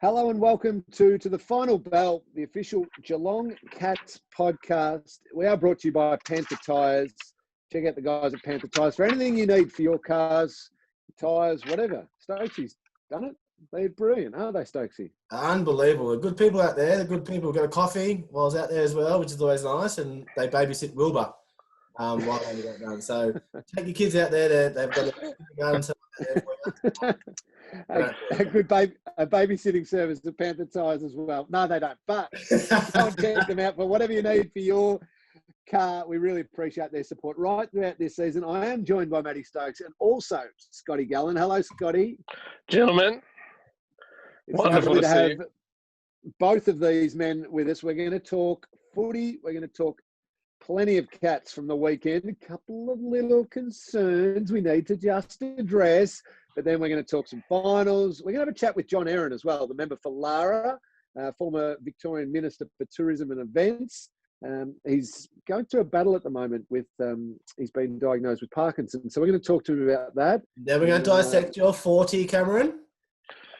Hello and welcome to the Final Bell, the official Geelong Cats podcast. We are brought to you by Panther Tyres. Check out the guys at Panther Tyres for anything you need for your cars, tyres, whatever. Stokesy's done it. They're brilliant, aren't they, Stokesy? Unbelievable. The good people out there, the good people got a coffee while I was out there as well, which is always nice, and they babysit Wilbur while they get done. So take your kids out there. They've got a garden there for you. A good babysitting service at Panther Tyres as well. No, they don't. But go and check them out for whatever you need for your car. We really appreciate their support right throughout this season. I am joined by Mathew Stokes and also Scotty Gullan. Hello, Scotty. Gentlemen. It's Wonderful lovely to have see both of these men with us. We're going to talk footy. We're going to talk plenty of Cats from the weekend. A couple of little concerns we need to just address. But then we're going to talk some finals. We're going to have a chat with John Eren as well, the member for Lara, former Victorian Minister for Tourism and Events. He's going through a battle at the moment with, he's been diagnosed with Parkinson. So we're going to talk to him about that. Then we're going to dissect your 40, Cameron.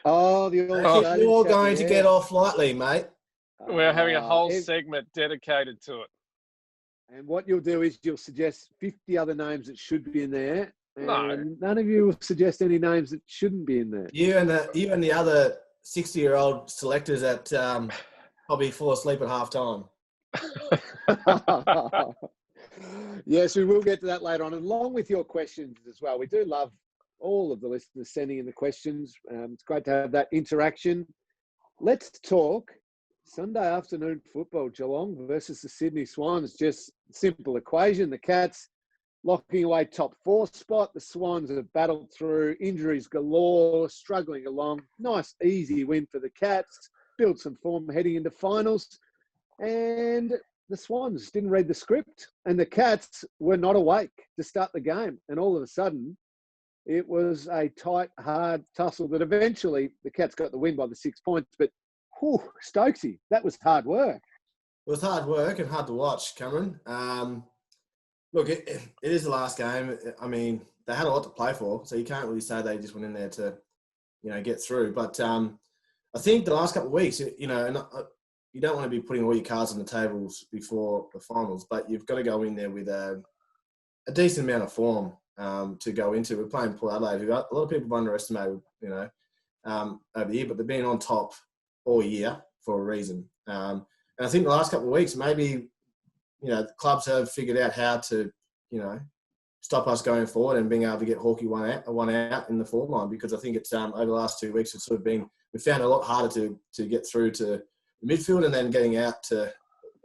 Oh, you're going to get off lightly, mate. We're having a whole segment dedicated to it. And what you'll do is you'll suggest 50 other names that should be in there. No. None of you will suggest any names that shouldn't be in there. You and the other 60-year-old selectors that probably fall asleep at halftime. Yes, we will get to that later on, along with your questions as well. We do love all of the listeners sending in the questions. It's great to have that interaction. Let's talk Sunday afternoon football. Geelong versus the Sydney Swans. Just simple equation. The Cats locking away top 4 spot. The Swans have battled through injuries galore, struggling along. Nice, easy win for the Cats. Build some form heading into finals. And the Swans didn't read the script. And the Cats were not awake to start the game. And all of a sudden, it was a tight, hard tussle that eventually the Cats got the win by the 6 points. But, whew, Stokesy, that was hard work. It was hard work and hard to watch, Cameron. Look, it is the last game. I mean, they had a lot to play for, so you can't really say they just went in there to, get through. But I think the last couple of weeks, and you don't want to be putting all your cards on the tables before the finals, but you've got to go in there with a decent amount of form to go into. We're playing Port Adelaide, who a lot of people have underestimated, over the year, but they've been on top all year for a reason. And I think the last couple of weeks, maybe, the clubs have figured out how to, stop us going forward and being able to get Hawkeye one out in the forward line, because I think it's over the last 2 weeks, it's sort of been, we found it a lot harder to get through to the midfield and then getting out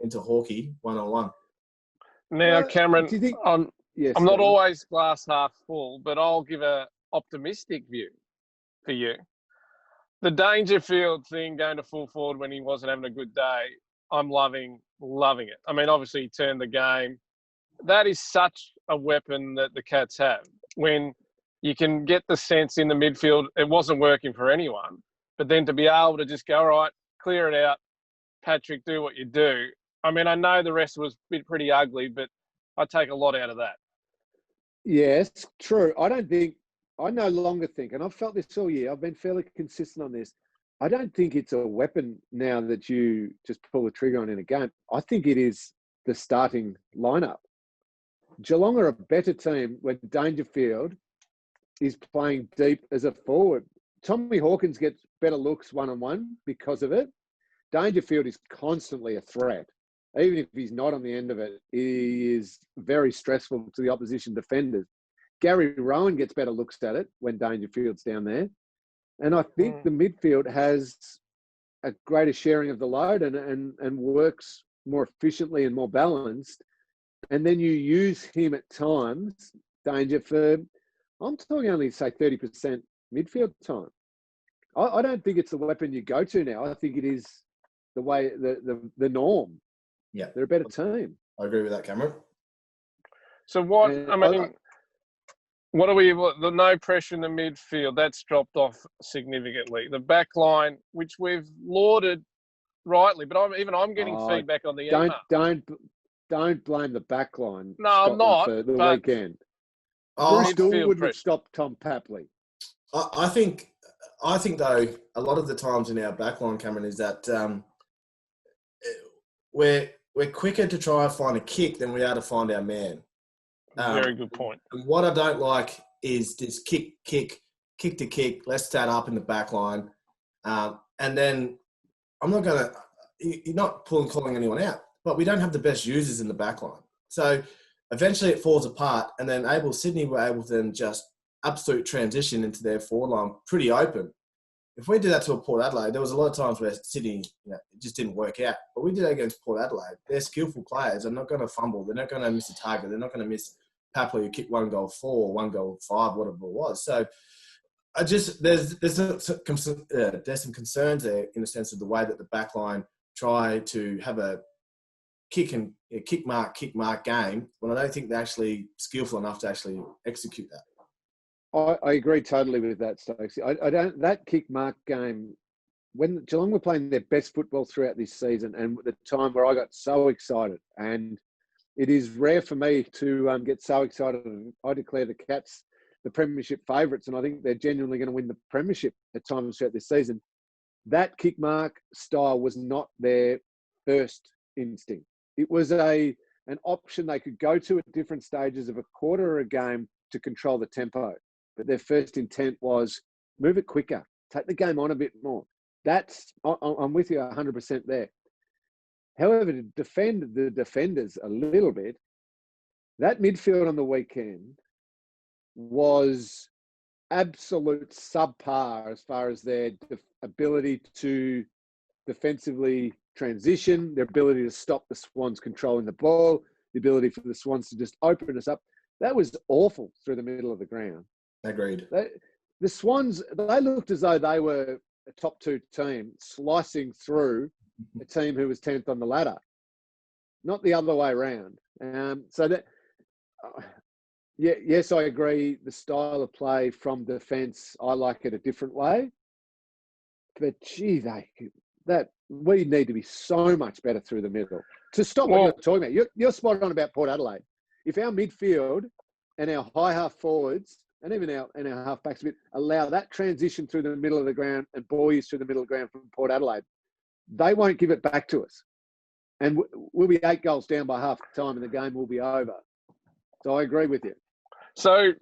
into Hawkeye one-on-one. Now, Cameron, I'm not always glass half full, but I'll give an optimistic view for you. The Dangerfield thing, going to full forward when he wasn't having a good day, I'm loving it. I mean, obviously he turned the game. That is such a weapon that the Cats have. When you can get the sense in the midfield, it wasn't working for anyone, but then to be able to just go, all right, clear it out, Patrick, do what you do. I mean, I know the rest was pretty ugly, but I take a lot out of that. Yes, true. I no longer think, and I've felt this all year, I've been fairly consistent on this, I don't think it's a weapon now that you just pull the trigger on in a game. I think it is the starting lineup. Geelong are a better team when Dangerfield is playing deep as a forward. Tommy Hawkins gets better looks one-on-one because of it. Dangerfield is constantly a threat. Even if he's not on the end of it, he is very stressful to the opposition defenders. Gary Rowan gets better looks at it when Dangerfield's down there. And I think the midfield has a greater sharing of the load and works more efficiently and more balanced. And then you use him at times, Danger, for, I'm talking only, say, 30% midfield time. I don't think it's the weapon you go to now. I think it is the way, the norm. Yeah. They're a better team. I agree with that, Cameron. So what, what are we, the no pressure in the midfield, that's dropped off significantly. The back line, which we've lauded rightly, but I'm getting feedback on the email. Don't blame the back line. No, I'm not. For the weekend. Bruce Gould would have stopped Tom Papley. I think I think, though, a lot of the times in our backline, Cameron, is that we're quicker to try and find a kick than we are to find our man. Very good point. And what I don't like is this kick to kick, let's start up in the backline. And then I'm not going to – you're not calling anyone out, but we don't have the best users in the backline. So eventually it falls apart, and then Sydney were able to then just absolute transition into their forward line pretty open. If we did that to a Port Adelaide, there was a lot of times where Sydney, it just didn't work out. But we did that against Port Adelaide. They're skillful players. They're not going to fumble. They're not going to miss a target. They're not going to miss Papley who kicked 1 goal 4, 1 goal 5, whatever it was. So there's some concerns there in the sense of the way that the backline try to have a kick mark game when I don't think they're actually skillful enough to actually execute that. I agree totally with that, Stokes. I don't. That kick mark game, when Geelong were playing their best football throughout this season, and the time where I got so excited, and it is rare for me to get so excited. I declare the Cats the Premiership favourites, and I think they're genuinely going to win the Premiership at times throughout this season. That kick mark style was not their first instinct. It was an option they could go to at different stages of a quarter or a game to control the tempo. But their first intent was move it quicker, take the game on a bit more. I'm with you 100% there. However, to defend the defenders a little bit, that midfield on the weekend was absolute subpar as far as their ability to defensively transition, their ability to stop the Swans controlling the ball, the ability for the Swans to just open us up. That was awful through the middle of the ground. Agreed. The Swans, they looked as though they were a top 2 team slicing through a team who was 10th on the ladder, not the other way around. Yes, I agree. The style of play from defence, I like it a different way. But gee, we need to be so much better through the middle to stop what you're talking about. You're spot on about Port Adelaide. If our midfield and our high half forwards and even our half backs allow that transition through the middle of the ground and boys through the middle of the ground from Port Adelaide, they won't give it back to us. And we'll be 8 goals down by half time and the game will be over. So I agree with you. So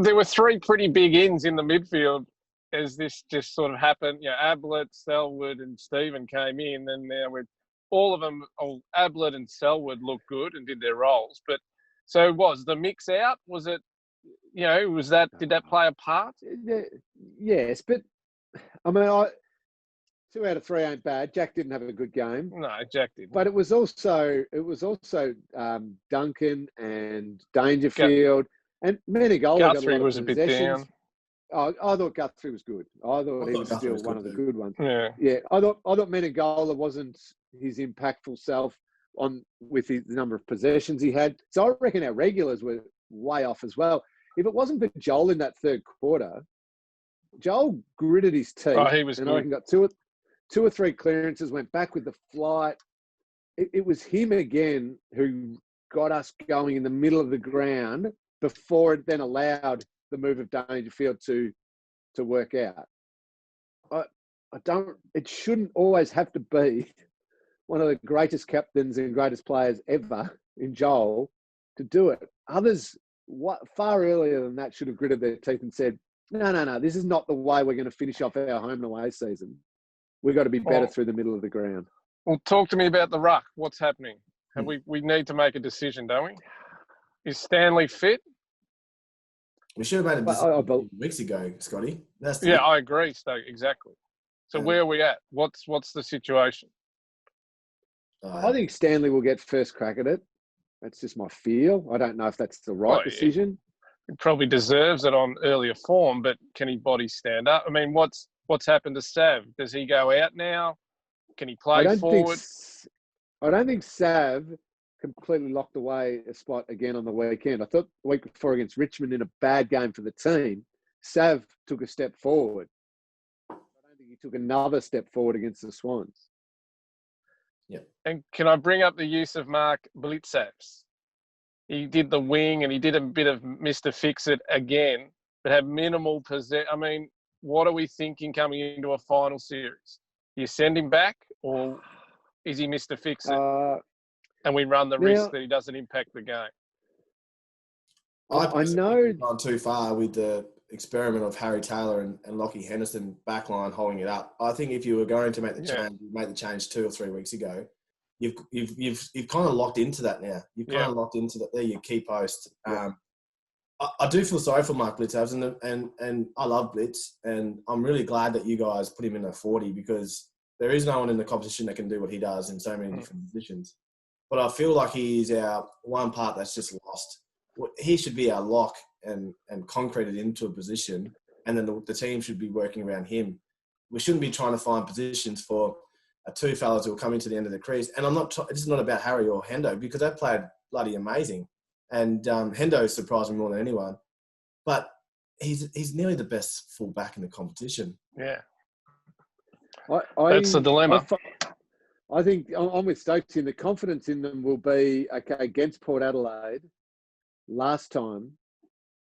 there were 3 pretty big ins in the midfield as this just sort of happened. Ablett, Selwood and Stephen came in, and now with all of them, Ablett and Selwood looked good and did their roles. But so was the mix out? Was it, did that play a part? Yes, but I mean, 2 out of 3 ain't bad. Jack didn't have a good game. No, Jack didn't. But it was also Duncan and Dangerfield and Menegola. Guthrie was a bit down. I thought Guthrie was good. I thought he was still one of the good ones. Yeah. I thought Menegola wasn't his impactful self with the number of possessions he had. So I reckon our regulars were way off as well. If it wasn't for Joel in that third quarter, Joel gritted his teeth. Oh, he was and good. I reckon got 2 or 3 clearances, went back with the flight. It was him again who got us going in the middle of the ground before it then allowed the move of Dangerfield to work out. It shouldn't always have to be one of the greatest captains and greatest players ever in Joel to do it. Others, far earlier than that, should have gritted their teeth and said, no, this is not the way we're going to finish off our home and away season. We've got to be better through the middle of the ground. Well, talk to me about the ruck. What's happening? We need to make a decision, don't we? Is Stanley fit? We should have made a decision weeks ago, Scotty. I agree, Stoke. Exactly. So where are we at? What's the situation? I think Stanley will get first crack at it. That's just my feel. I don't know if that's the right decision. He probably deserves it on earlier form, but can he body stand up? I mean, what's happened to Sav? Does he go out now? Can he play forward? I don't think Sav completely locked away a spot again on the weekend. I thought the week before against Richmond in a bad game for the team, Sav took a step forward. I don't think he took another step forward against the Swans. Yeah. And can I bring up the use of Mark Blitzapps? He did the wing and he did a bit of Mr. Fix-It again, but had minimal possession. I mean, what are we thinking coming into a final series? You send him back, or is he Mr. Fix-It? And we run the risk that he doesn't impact the game. I know gone too far with the experiment of Harry Taylor and Lockie Henderson backline holding it up. I think if you were going to make the change, you made the change 2 or 3 weeks ago. You've kind of locked into that now. You've kind of locked into that. They're your key post. I do feel sorry for Mark Blitzhouse, and I love Blitz, and I'm really glad that you guys put him in a 40 because there is no one in the competition that can do what he does in so many different positions. But I feel like he's our one part that's just lost. He should be our lock and concreted into a position, and then the team should be working around him. We shouldn't be trying to find positions for two fellas who will come into the end of the crease. And this is not about Harry or Hendo because they played bloody amazing. And Hendo surprised me more than anyone. But he's nearly the best fullback in the competition. Yeah. That's the dilemma. I think I'm with Stokes in the confidence in them will be, okay, against Port Adelaide last time,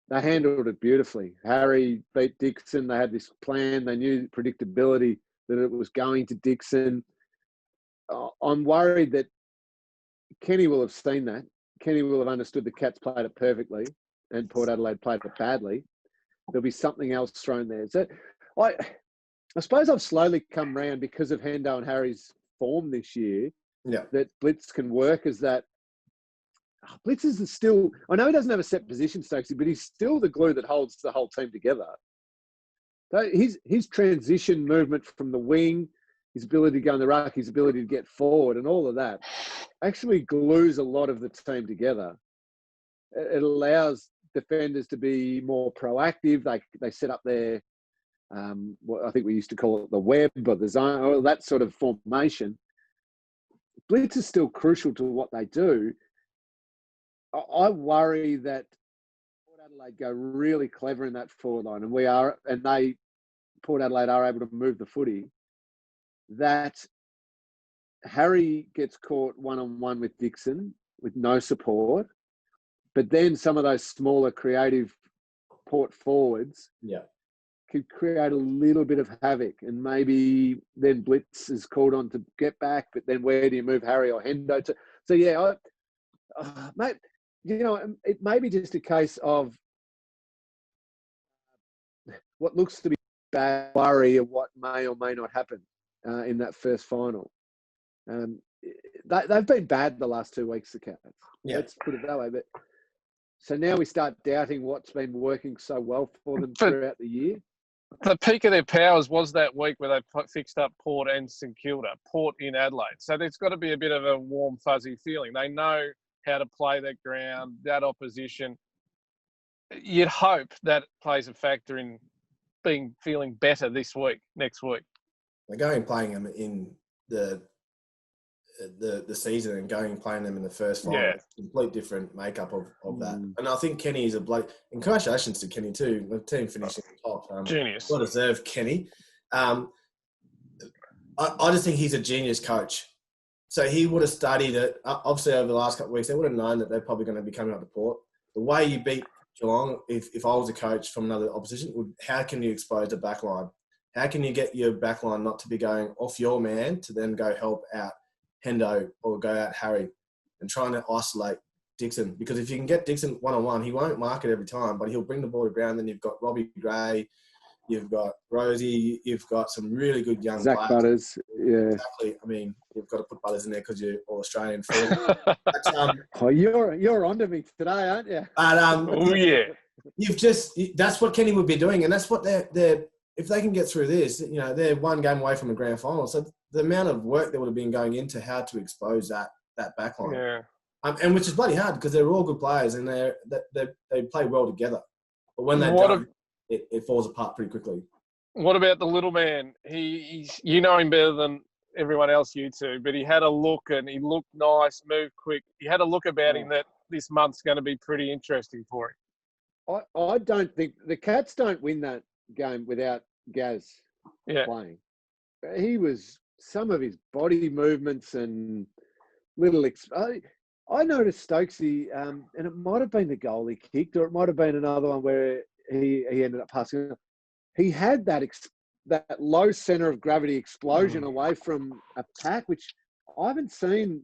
they handled it beautifully. Harry beat Dixon. They had this plan. They knew predictability that it was going to Dixon. I'm worried that Kenny will have seen that. Kenny will have understood the Cats played it perfectly and Port Adelaide played it badly. There'll be something else thrown there. So I suppose I've slowly come round because of Hendo and Harry's form this year that Blitz can work as that. Blitz is still, I know he doesn't have a set position, Stokesy, but he's still the glue that holds the whole team together. So his transition movement from the wing, his ability to go in the ruck, his ability to get forward and all of that actually glues a lot of the team together. It allows defenders to be more proactive. They set up their, what I think we used to call it the web or the zone, or that sort of formation. Blitz is still crucial to what they do. I worry that Port Adelaide go really clever in that forward line, and Port Adelaide are able to move the footy. That Harry gets caught one-on-one with Dixon with no support, but then some of those smaller, creative Port forwards could create a little bit of havoc, and maybe then Blitz is called on to get back, but then where do you move Harry or Hendo to? So, mate, it may be just a case of what looks to be bad worry of what may or may not happen in that first final. They've been bad the last 2 weeks, the Cats. Let's put it that way. But so now we start doubting what's been working so well for them throughout the year. The peak of their powers was that week where they fixed up Port and St Kilda, Port in Adelaide. So there's got to be a bit of a warm, fuzzy feeling. They know how to play that ground, that opposition. You'd hope that plays a factor in feeling better next week. They're going playing them in the season and going and playing them in the first final. Yeah. Complete different makeup of that. And I think Kenny is a bloke. And congratulations to Kenny too. The team finishing top. Genius. Well deserved, Kenny. I just think he's a genius coach. So he would have studied it. Obviously, over the last couple of weeks, they would have known that they're probably going to be coming up to Port. The way you beat Geelong, if I was a coach from another opposition, how can you expose the back line? How can you get your back line not to be going off your man to then go help out Hendo or go out Harry and trying to isolate Dixon? Because if you can get Dixon one-on-one, he won't mark it every time, but he'll bring the ball to ground. Then you've got Robbie Gray, you've got Rosie, you've got some really good young Zach players. Butters, yeah. Exactly. I mean, you've got to put Butters in there because you're all Australian. You're onto me today, aren't you? But, that's what Kenny would be doing, and that's what they're if they can get through this, they're one game away from a grand final. So the amount of work that would have been going into how to expose that back line. Yeah. And which is bloody hard because they're all good players and they play well together. But when they don't, it falls apart pretty quickly. What about the little man? He's you know him better than everyone else, you two, but he had a look and he looked nice, moved quick. He had a look about him that this month's going to be pretty interesting for him. I don't think the Cats don't win that game without Gaz playing. He was some of his body movements and little. I noticed Stokesy, and it might have been the goal he kicked, or it might have been another one where he ended up passing. he had that low centre of gravity explosion away from a pack, which I haven't seen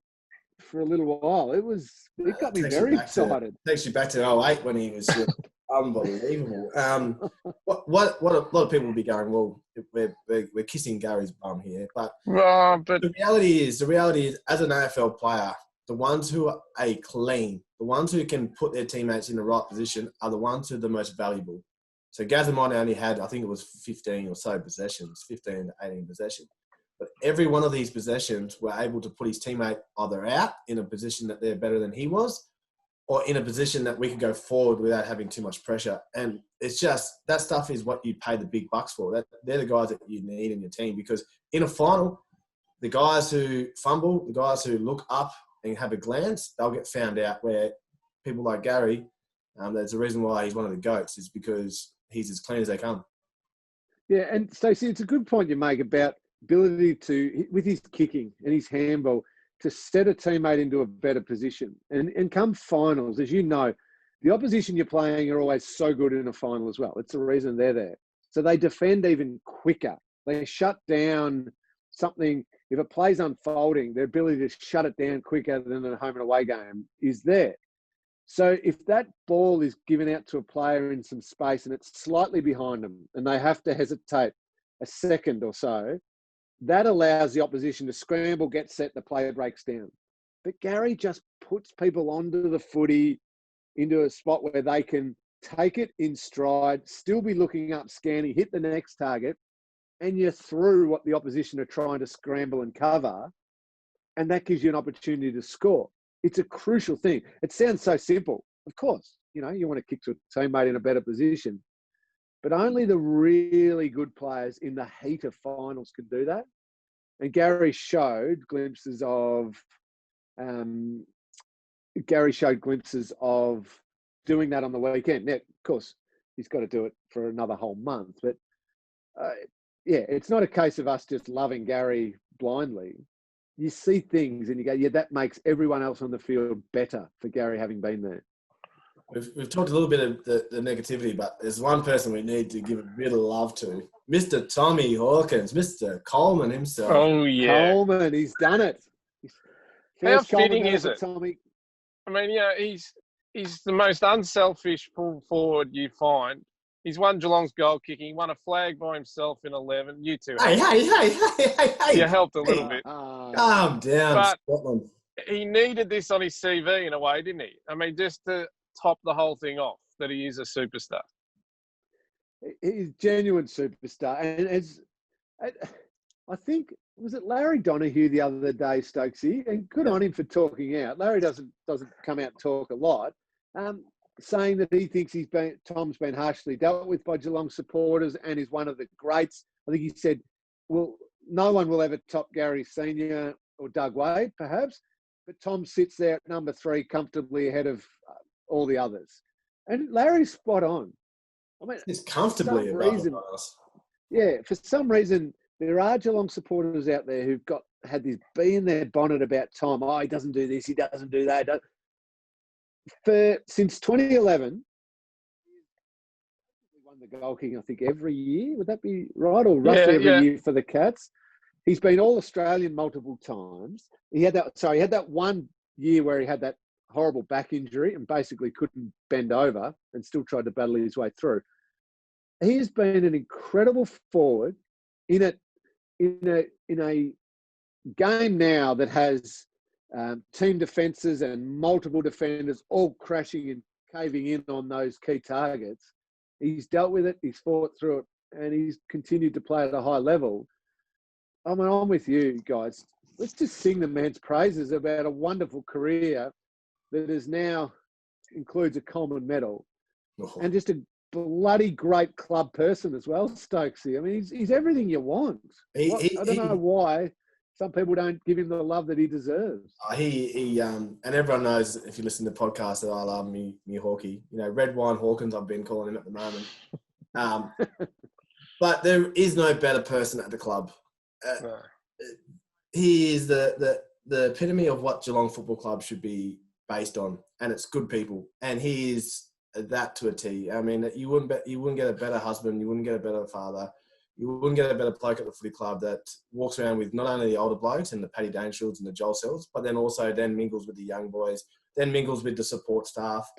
for a little while. It got me very excited. Takes you back to 2008 when he was just unbelievable. What a lot of people will be going, well, we're kissing Gary's bum here, but the reality is, as an AFL player, the ones who are clean, the ones who can put their teammates in the right position, are the ones who are the most valuable. So Gazza might only had, I think it was 15 or so possessions, 15 to 18 possessions. But every one of these possessions were able to put his teammate either out in a position that they're better than he was, or in a position that we could go forward without having too much pressure. And it's just, that stuff is what you pay the big bucks for. They're the guys that you need in your team, because in a final, the guys who fumble, the guys who look up and have a glance, they'll get found out, where people like Gary, there's a reason why he's one of the GOATs, is because he's as clean as they come. Yeah, and Stacey, it's a good point you make about ability to, with his kicking and his handball, to set a teammate into a better position. And come finals, as you know, the opposition you're playing are always so good in a final as well. It's the reason they're there. So they defend even quicker. They shut down something. If a play's unfolding, their ability to shut it down quicker than a home and away game is there. So if that ball is given out to a player in some space and it's slightly behind them and they have to hesitate a second or so, that allows the opposition to scramble, get set, the player breaks down. But Gary just puts people onto the footy into a spot where they can take it in stride, still be looking up, scanning, hit the next target, and you're through what the opposition are trying to scramble and cover, and that gives you an opportunity to score. It's a crucial thing. It sounds so simple. Of course, you want to kick to a teammate in a better position, but only the really good players in the heat of finals can do that. And Gary showed glimpses of doing that on the weekend. Now, of course, he's got to do it for another whole month. But it's not a case of us just loving Gary blindly. You see things and you go, yeah, that makes everyone else on the field better for Gary having been there. We've talked a little bit of the negativity, but there's one person we need to give a bit of love to. Mr. Tommy Hawkins, Mr. Coleman himself. Oh, yeah. Coleman, he's done it. How fitting is it? Tommy. I mean, he's the most unselfish pull forward you find. He's won Geelong's goal kicking. He won a flag by himself in 11. You two. Hey. You helped a little bit. Calm down, but Scotland. He needed this on his CV in a way, didn't he? I mean, just to top the whole thing off, that he is a superstar. He's a genuine superstar. And I think, was it Larry Donahue the other day, Stokesy? And good on him for talking out. Larry doesn't come out and talk a lot. Saying that he thinks Tom's been harshly dealt with by Geelong supporters and is one of the greats. I think he said, well, no one will ever top Gary Senior or Doug Wade, perhaps, but Tom sits there at number 3 comfortably ahead of all the others. And Larry's spot on. I mean, he's comfortably above us. Yeah, for some reason, there are Geelong supporters out there who've had this bee in their bonnet about Tom. Oh, he doesn't do this, he doesn't do that. Since 2011, he won the goal kicking, I think, every year. Would that be right? Or roughly every year for the Cats. He's been All-Australian multiple times. He had that one year where he had that horrible back injury and basically couldn't bend over and still tried to battle his way through. He has been an incredible forward in a game now that has team defences and multiple defenders all crashing and caving in on those key targets. He's dealt with it, he's fought through it, and he's continued to play at a high level. I mean, I'm with you guys. Let's just sing the man's praises about a wonderful career that is now includes a Coleman medal and just a bloody great club person as well, Stokesy. I mean, he's everything you want. I don't know why some people don't give him the love that he deserves. And everyone knows, if you listen to the podcast, that I love me Hawkie. Red Wine Hawkins, I've been calling him at the moment. But there is no better person at the club. He is the epitome of what Geelong Football Club should be based on, and it's good people. And he is that to a T. I mean, you wouldn't get a better husband, you wouldn't get a better father, you wouldn't get a better bloke at the footy club that walks around with not only the older blokes and the Paddy Dangerfields and the Joel Sells, but then also then mingles with the young boys, then mingles with the support staff.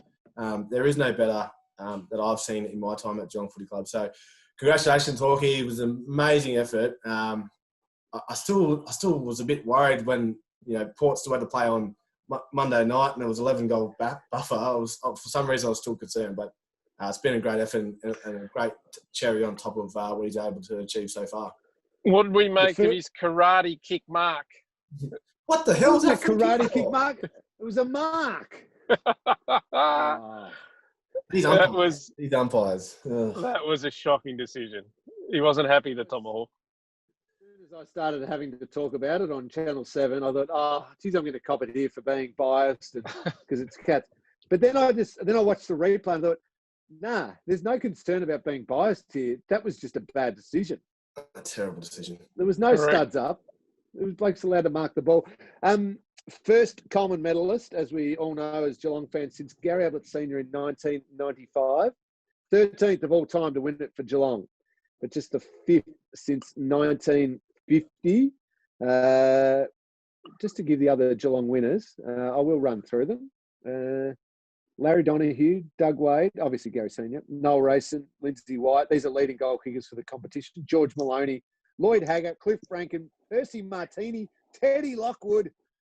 There is no better that I've seen in my time at Geelong Footy Club. So congratulations, Hawkie. It was an amazing effort. I still was a bit worried when, Port still had to play on Monday night and it was 11-goal buffer. For some reason, I was still concerned, but it's been a great effort and a great cherry on top of what he's able to achieve so far. What did we make of his karate kick mark? What the hell was that karate kick mark? It was a mark. These umpires. That was a shocking decision. He wasn't happy, the Tomahawk. As I started having to talk about it on Channel 7, I thought, geez, I'm going to cop it here for being biased because it's Cats. But then I watched the replay and thought, nah, there's no concern about being biased here. That was just a bad decision. A terrible decision. There was no studs up. It was blokes allowed to mark the ball. First Coleman medalist, as we all know as Geelong fans, since Gary Ablett Senior in 1995. 13th of all time to win it for Geelong. But just the 5th since 1950. Just to give the other Geelong winners, I will run through them. Larry Donahue, Doug Wade, obviously Gary Senior, Noel Rayson, Lindsay White. These are leading goal kickers for the competition. George Maloney, Lloyd Haggart, Cliff Franken, Percy Martini, Teddy Lockwood,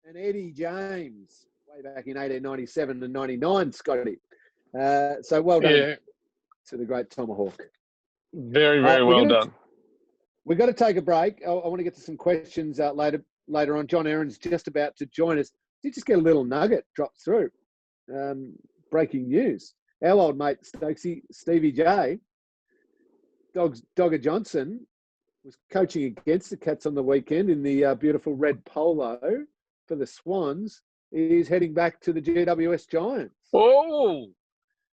and Eddie James, way back in 1897 and 99, Scotty. So well done to the great Tomahawk. Very, very well done. We've got to take a break. I want to get to some questions later on. John Eren's just about to join us. Did just get a little nugget dropped through. Breaking news. Our old mate, Stokesy, Stevie J, Dogger Johnson, was coaching against the Cats on the weekend in the beautiful red polo for the Swans. He's heading back to the GWS Giants. Oh!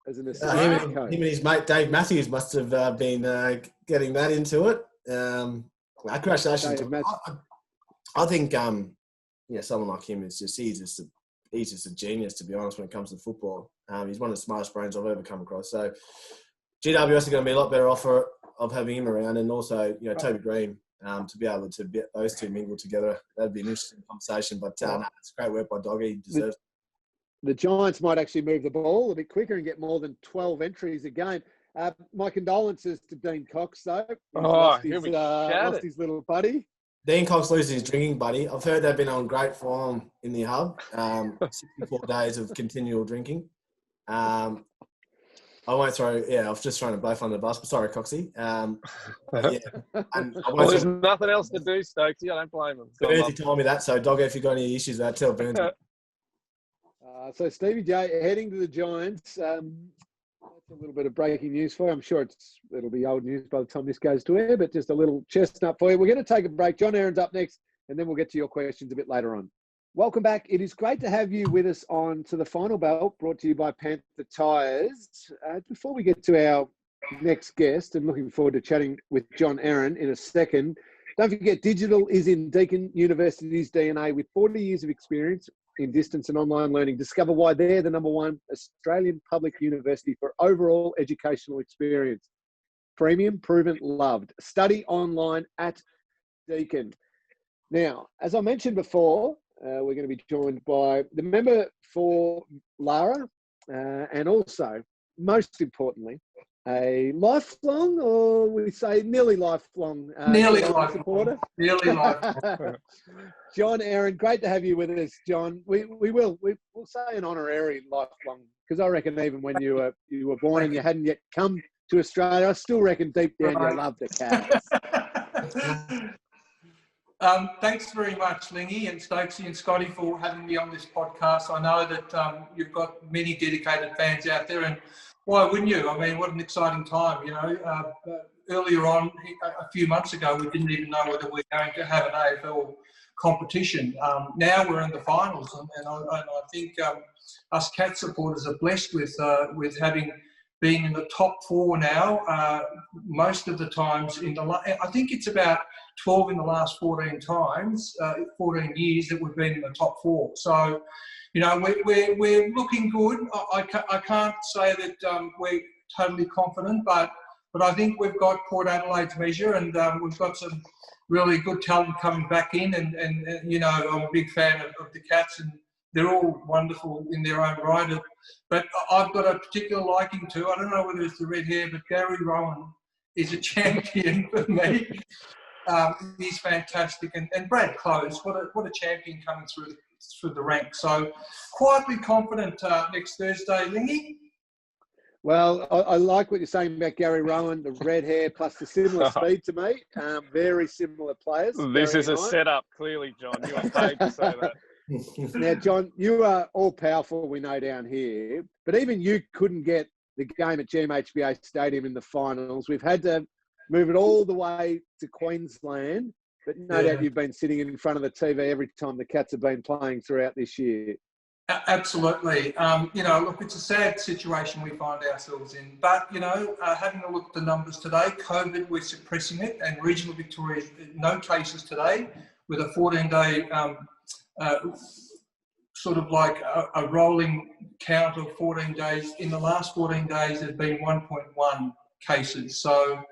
As an assistant coach. Him and his mate Dave Matthews must have been getting that into it. Congratulations. I think someone like him is he's just a genius, to be honest, when it comes to football. He's one of the smartest brains I've ever come across. So GWS are going to be a lot better off of having him around, and also Toby Green to be able to get those two mingled together. That'd be an interesting conversation. But it's great work by Doggy. He deserves it. The Giants might actually move the ball a bit quicker and get more than 12 entries a game. My condolences to Dean Cox, though. He's lost his little buddy. Dean Cox loses his drinking buddy. I've heard they've been on great form in the hub. 64 days of continual drinking. I won't throw. I was just trying to both on the bus, but sorry, Coxie. There's nothing else to do, Stokesy. I don't blame him. Bernsey told me that, so Doggo, if you've got any issues with that, tell Bernsey. So Stevie J heading to the Giants. That's a little bit of breaking news for you. I'm sure it'll be old news by the time this goes to air, but just a little chestnut for you. We're going to take a break. John Eren's up next, and then we'll get to your questions a bit later on. Welcome back. It is great to have you with us on To the Final Bell, brought to you by Panther Tyres. Before we get to our next guest, and looking forward to chatting with John Eren in a second, don't forget, digital is in Deakin University's DNA. With 40 years of experience in distance and online learning, discover why they're the #1 Australian public university for overall educational experience. Premium, proven, loved. Study online at Deakin. Now, as I mentioned before, we're going to be joined by the member for Lara, and also, most importantly, a lifelong, or we say nearly lifelong, supporter. Nearly lifelong. John Eren, great to have you with us, John. We'll say an honorary lifelong, because I reckon even when you were born and you hadn't yet come to Australia, I still reckon deep down you loved the Cats. Thanks very much, Lingy and Stokesy and Scotty, for having me on this podcast. I know that you've got many dedicated fans out there, and why wouldn't you? I mean, what an exciting time, earlier on, a few months ago, we didn't even know whether we're going to have an AFL competition. Now we're in the finals, and I think us Cat supporters are blessed with having been in the top 4 now. Most of the times I think it's about 12 in the last 14 years that we've been in the top 4. So you know, we're looking good. I can't say that we're totally confident, but I think we've got Port Adelaide's measure, and we've got some really good talent coming back in, and you know, I'm a big fan of the Cats, and they're all wonderful in their own right. But I've got a particular liking to, I don't know whether it's the red hair, but Gary Rowan is a champion for me. He's fantastic, and Brad Close, what a champion coming through the ranks. So quietly confident next Thursday, Lingy. Well, I like what you're saying about Gary Rowan, the red hair plus the similar speed to me. Very similar players. This is a setup, clearly, John. You are paid to say that. Now, John, you are all powerful, we know, down here, but even you couldn't get the game at GMHBA Stadium in the finals. We've had to move it all the way to Queensland, but no doubt you've been sitting in front of the TV every time the Cats have been playing throughout this year. Absolutely. You know, look, it's a sad situation we find ourselves in, but, you know, having a look at the numbers today, COVID, we're suppressing it, and regional Victoria, no cases today, with a 14-day sort of like a rolling count of 14 days. In the last 14 days, there's been 1.1 cases. So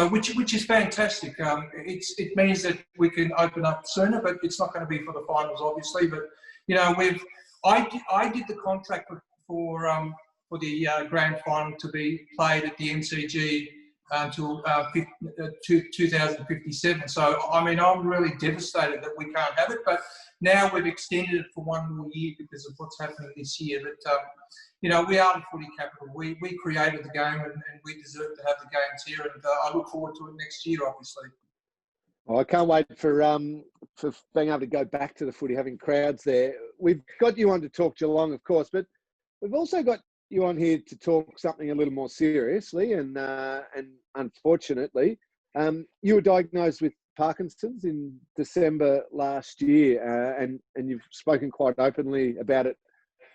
which is fantastic. It means that we can open up sooner, but it's not going to be for the finals, obviously. But you know, I did the contract for the grand final to be played at the MCG until 2057. So I mean, I'm really devastated that we can't have it. But now we've extended it for one more year because of what's happening this year. But you know, we are the footy capital. We created the game, and we deserve to have the games here. And I look forward to it next year, obviously. Well, I can't wait for being able to go back to the footy, having crowds there. We've got you on to talk Geelong, of course, but we've also got you on here to talk something a little more seriously. And unfortunately, you were diagnosed with Parkinson's in December last year, and you've spoken quite openly about it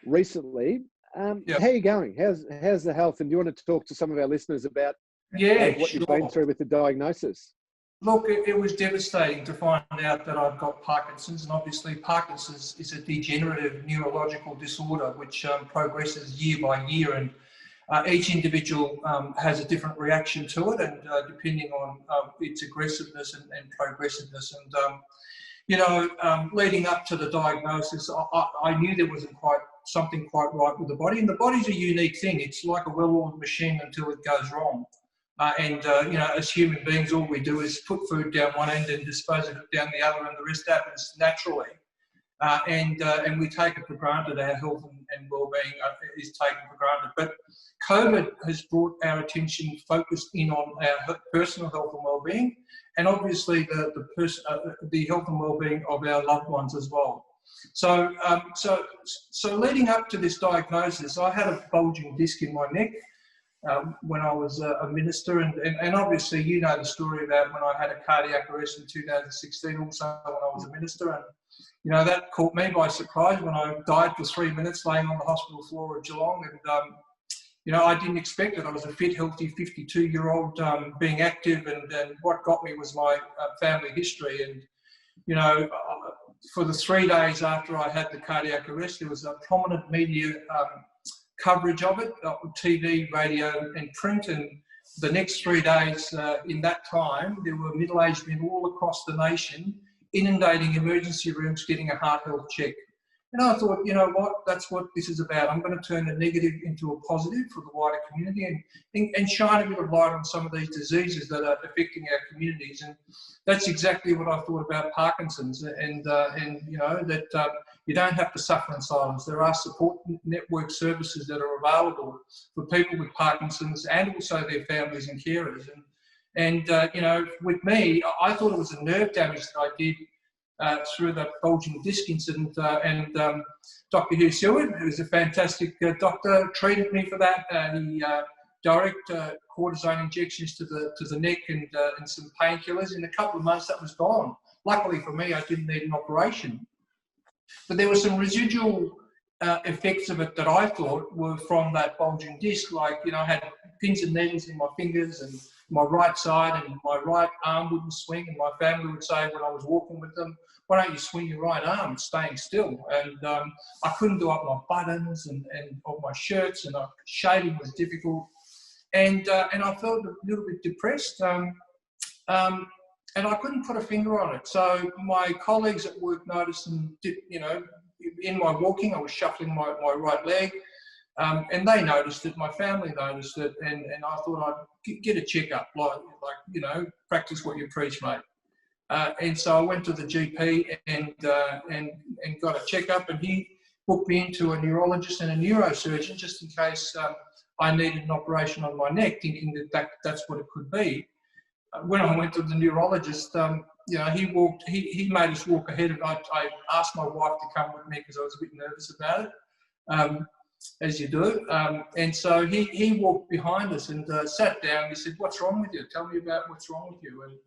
recently. How are you going? How's the health? And do you want to talk to some of our listeners about what you've been through with the diagnosis? Look, it was devastating to find out that I've got Parkinson's, and obviously Parkinson's is a degenerative neurological disorder which progresses year by year, and each individual has a different reaction to it, and depending on its aggressiveness and progressiveness. And you know, leading up to the diagnosis, I knew there wasn't something quite right with the body, and the body's a unique thing. It's like a well-oiled machine until it goes wrong. You know, as human beings, all we do is put food down one end and dispose of it down the other, and the rest happens naturally. And we take it for granted. Our health and well-being is taken for granted. But COVID has brought our attention focused in on our personal health and well-being, and obviously the health and well-being of our loved ones as well. So leading up to this diagnosis, I had a bulging disc in my neck. When I was a minister, and obviously you know the story about when I had a cardiac arrest in 2016, also when I was a minister, and you know that caught me by surprise when I died for 3 minutes laying on the hospital floor of Geelong, and you know, I didn't expect it. I was a fit, healthy 52-year-old being active, and what got me was my family history, and you know, for the 3 days after I had the cardiac arrest, there was a prominent media coverage of it, TV, radio and print, and the next 3 days in that time there were middle-aged men all across the nation inundating emergency rooms getting a heart health check. And I thought, you know what, that's what this is about. I'm going to turn a negative into a positive for the wider community, and shine a bit of light on some of these diseases that are affecting our communities. And that's exactly what I thought about Parkinson's, and you know, that you don't have to suffer in silence. There are support network services that are available for people with Parkinson's and also their families and carers. And you know, with me, I thought it was a nerve damage that I did through the bulging disc incident, and Dr. Hugh Seward, who's a fantastic doctor, treated me for that. He direct cortisone injections to the neck and some painkillers. In a couple of months, that was gone. Luckily for me, I didn't need an operation. But there were some residual effects of it that I thought were from that bulging disc. Like, you know, I had pins and needles in my fingers and my right side and my right arm wouldn't swing, and my family would say when I was walking with them, why don't you swing your right arm? It's staying still. And I couldn't do up my buttons and of my shirts, and shaving was difficult. And I felt a little bit depressed. And I couldn't put a finger on it. So my colleagues at work noticed, and in my walking, I was shuffling my right leg. And they noticed it, my family noticed it, and I thought I'd get a checkup, like practice what you preach, mate. And so I went to the GP and got a checkup, and he booked me into a neurologist and a neurosurgeon just in case I needed an operation on my neck, thinking that's what it could be. When I went to the neurologist, he made us walk ahead, and I asked my wife to come with me because I was a bit nervous about it. As you do. And so he walked behind us and sat down. He said, "What's wrong with you? Tell me about what's wrong with you."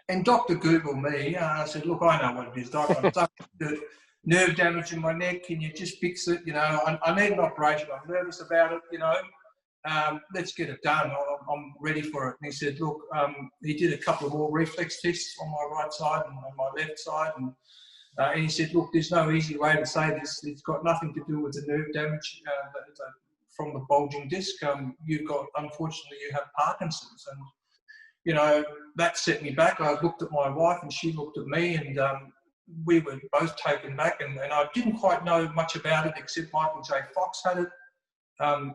And Dr. Googled me. I said, "Look, I know what it is, Doc. I've done nerve damage in my neck. Can you just fix it? I need an operation. I'm nervous about it, let's get it done. I'm ready for it." And he said, "Look," he did a couple of more reflex tests on my right side and on my left side. And he said, "Look, there's no easy way to say this. It's got nothing to do with the nerve damage from the bulging disc. Unfortunately, you have Parkinson's." And, that set me back. I looked at my wife and she looked at me, and we were both taken back. And I didn't quite know much about it, except Michael J. Fox had it, and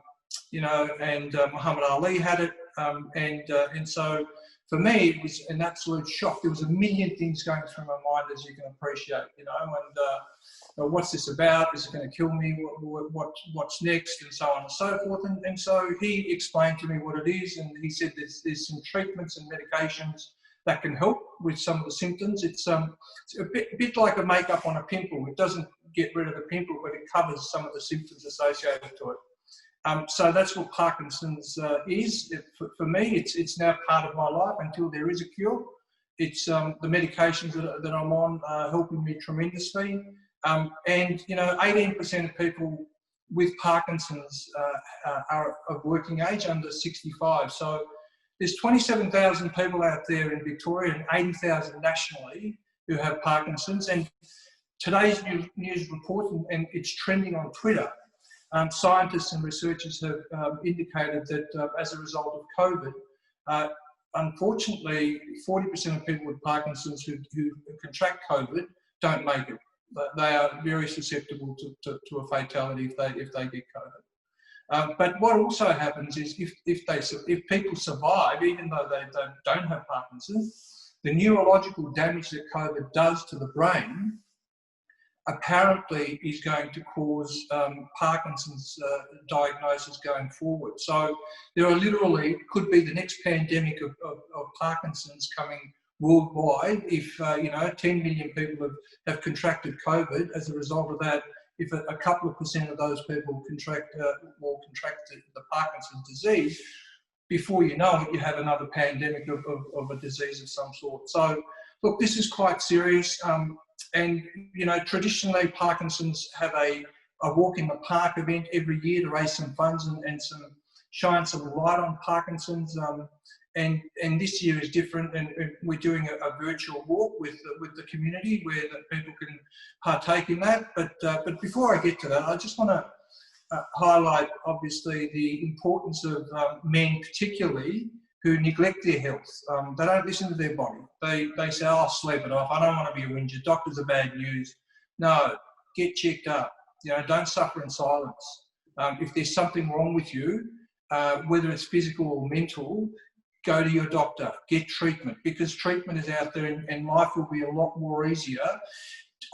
Muhammad Ali had it. And so for me, it was an absolute shock. There was a million things going through my mind, as you can appreciate, and what's this about? Is it going to kill me? What's next? And so on and so forth. And so he explained to me what it is, and he said there's some treatments and medications that can help with some of the symptoms. It's a bit like a makeup on a pimple. It doesn't get rid of the pimple, but it covers some of the symptoms associated to it. So that's what Parkinson's is. For me, it's now part of my life until there is a cure. It's the medications that I'm on are helping me tremendously. And 18% of people with Parkinson's are of working age, under 65. So there's 27,000 people out there in Victoria and 80,000 nationally who have Parkinson's. And today's news report, and it's trending on Twitter, scientists and researchers have indicated that as a result of COVID, unfortunately, 40% of people with Parkinson's who contract COVID don't make it. They are very susceptible to a fatality if they get COVID. But what also happens is if people survive, even though they don't have Parkinson's, the neurological damage that COVID does to the brain apparently is going to cause Parkinson's diagnosis going forward. So there are literally, could be the next pandemic of Parkinson's coming worldwide if 10 million people have contracted COVID. As a result of that, if a couple of % of those people contract the Parkinson's disease, before you know it, you have another pandemic of a disease of some sort. So look, this is quite serious. And traditionally Parkinson's have a walk in the park event every year to raise some funds and shine some light on Parkinson's. And this year is different, and we're doing a virtual walk with the community where people can partake in that. But before I get to that, I just want to highlight, obviously, the importance of men, particularly, who neglect their health. They don't listen to their body. They say, "I'll sleep it off. I don't want to be a whinger. Doctors are bad news." No, get checked up. Don't suffer in silence. If there's something wrong with you, whether it's physical or mental, go to your doctor, get treatment, because treatment is out there and life will be a lot more easier.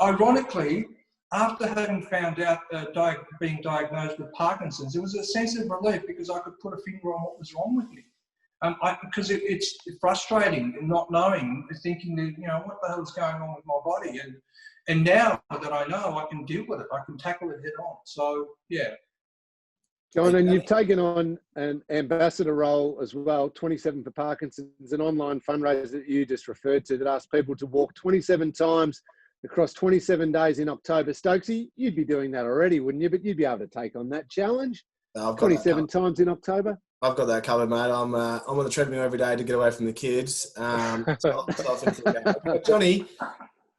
Ironically, after having found out being diagnosed with Parkinson's, there was a sense of relief because I could put a finger on what was wrong with me. Because it's frustrating not knowing, thinking that, what the hell is going on with my body? And now that I know, I can deal with it. I can tackle it head on. So, yeah. John, and you've taken on an ambassador role as well, 27 for Parkinson's, an online fundraiser that you just referred to that asks people to walk 27 times across 27 days in October. Stokesy, you'd be doing that already, wouldn't you? But you'd be able to take on that challenge. 27 times in October. I've got that covered, mate. I'm on the treadmill every day to get away from the kids. So I'll into the game. But Johnny,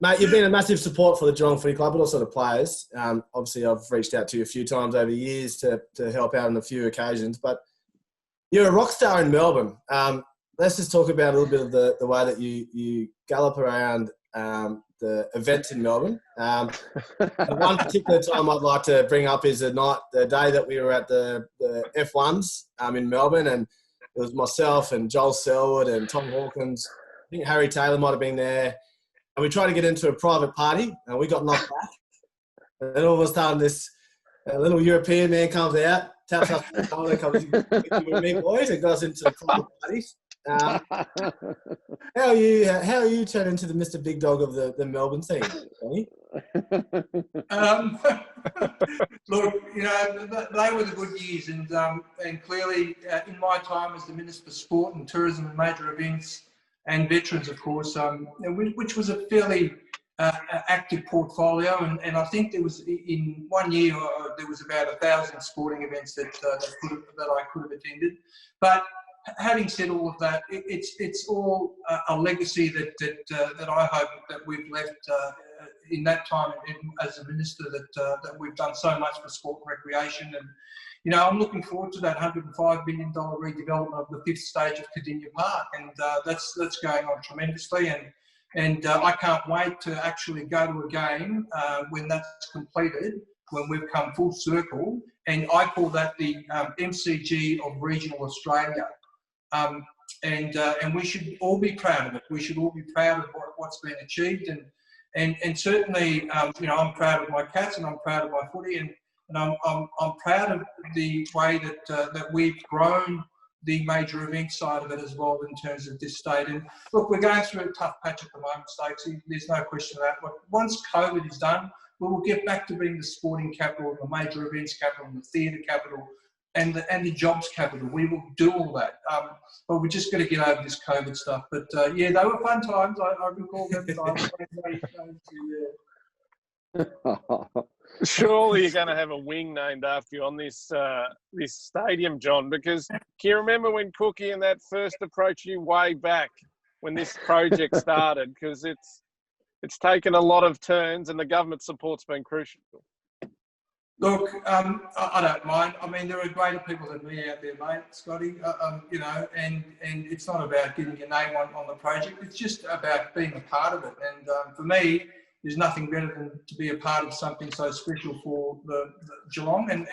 mate, you've been a massive support for the Geelong Footy Club, but also the players. Obviously, I've reached out to you a few times over the years to help out on a few occasions. But you're a rock star in Melbourne. Let's just talk about a little bit of the way that you gallop around the events in Melbourne. One particular time I'd like to bring up is the day that we were at the F1s in Melbourne, and it was myself and Joel Selwood and Tom Hawkins. I think Harry Taylor might have been there. And we tried to get into a private party, and we got knocked back. And then all of a sudden, this little European man comes out, taps us on the shoulder, comes with me, boys, and goes into the private parties. How are you turned into the Mr. Big Dog of the Melbourne scene, Johnny? Look, they were the good years, and clearly in my time as the Minister for Sport and Tourism and Major Events and Veterans, of course, which was a fairly active portfolio, and I think there was in 1 year there was about 1,000 sporting events that I could have attended, but. Having said all of that, it's all a legacy that I hope that we've left in that time as a minister, that we've done so much for sport and recreation. And I'm looking forward to that $105 million redevelopment of the 5th stage of Cardinia Park, and that's going on tremendously. And I can't wait to actually go to a game when that's completed, when we've come full circle. And I call that the MCG of regional Australia. And we should all be proud of it. We should all be proud of what's been achieved, and certainly, I'm proud of my Cats, and I'm proud of my footy, and I'm proud of the way that we've grown the major event side of it as well in terms of this state. And look, we're going through a tough patch at the moment, Stokes. There's no question of that. But once COVID is done, we will get back to being the sporting capital, the major events capital, the theatre capital, and the jobs capital. We will do all that, but we're just going to get over this COVID stuff. But they were fun times. I recall them times. Surely you're going to have a wing named after you on this stadium, John, because can you remember when Cookie and that first approached you way back when this project started? Because it's taken a lot of turns, and the government support's been crucial. Look, I don't mind. I mean, there are greater people than me out there, mate, Scotty. And it's not about getting your name on the project. It's just about being a part of it. And for me, there's nothing better than to be a part of something so special for the Geelong and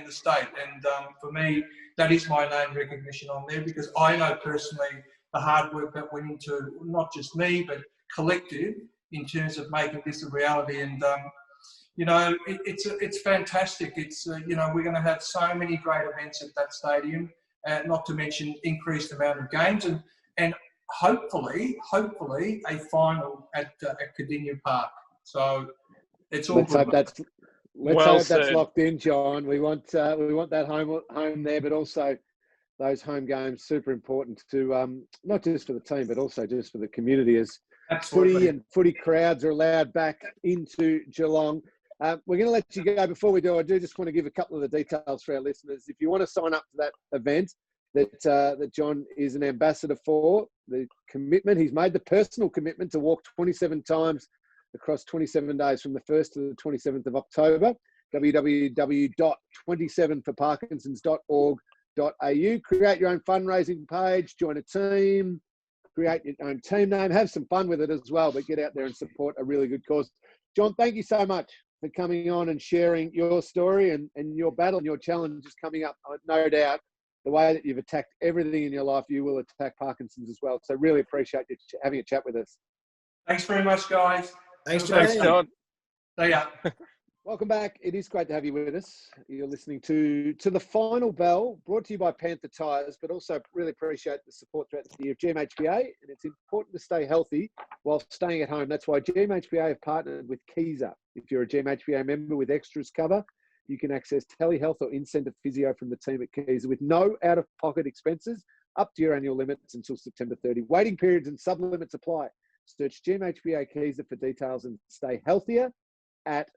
the state. And for me, that is my name recognition on there, because I know personally the hard work that went into not just me, but collective in terms of making this a reality. And it's fantastic. It's we're going to have so many great events at that stadium, not to mention increased amount of games, and hopefully a final at Cardinia Park. So it's all. Let's hope that's locked in, John. We want that home there, but also those home games super important to not just for the team, but also just for the community, as footy and footy crowds are allowed back into Geelong. We're going to let you go. Before we do, I do just want to give a couple of the details for our listeners. If you want to sign up to that event that John is an ambassador for, the commitment, he's made the personal commitment to walk 27 times across 27 days from the 1st to the 27th of October, www.27forparkinsons.org.au. Create your own fundraising page, join a team, create your own team name, have some fun with it as well, but get out there and support a really good cause. John, thank you so much for coming on and sharing your story and your battle and your challenges coming up. No doubt the way that you've attacked everything in your life, you will attack Parkinson's as well. So really appreciate you having a chat with us. Thanks very much, guys. Thanks, John. See ya. Welcome back. It is great to have you with us. You're listening to The Final Bell, brought to you by Panther Tyres, but also really appreciate the support throughout the year of GMHBA. And it's important to stay healthy while staying at home. That's why GMHBA have partnered with Keezer. If you're a GMHBA member with extras cover, you can access telehealth or incentive physio from the team at Keezer with no out-of-pocket expenses up to your annual limits until September 30. Waiting periods and sub-limits apply. Search GMHBA Keezer for details and stay healthier at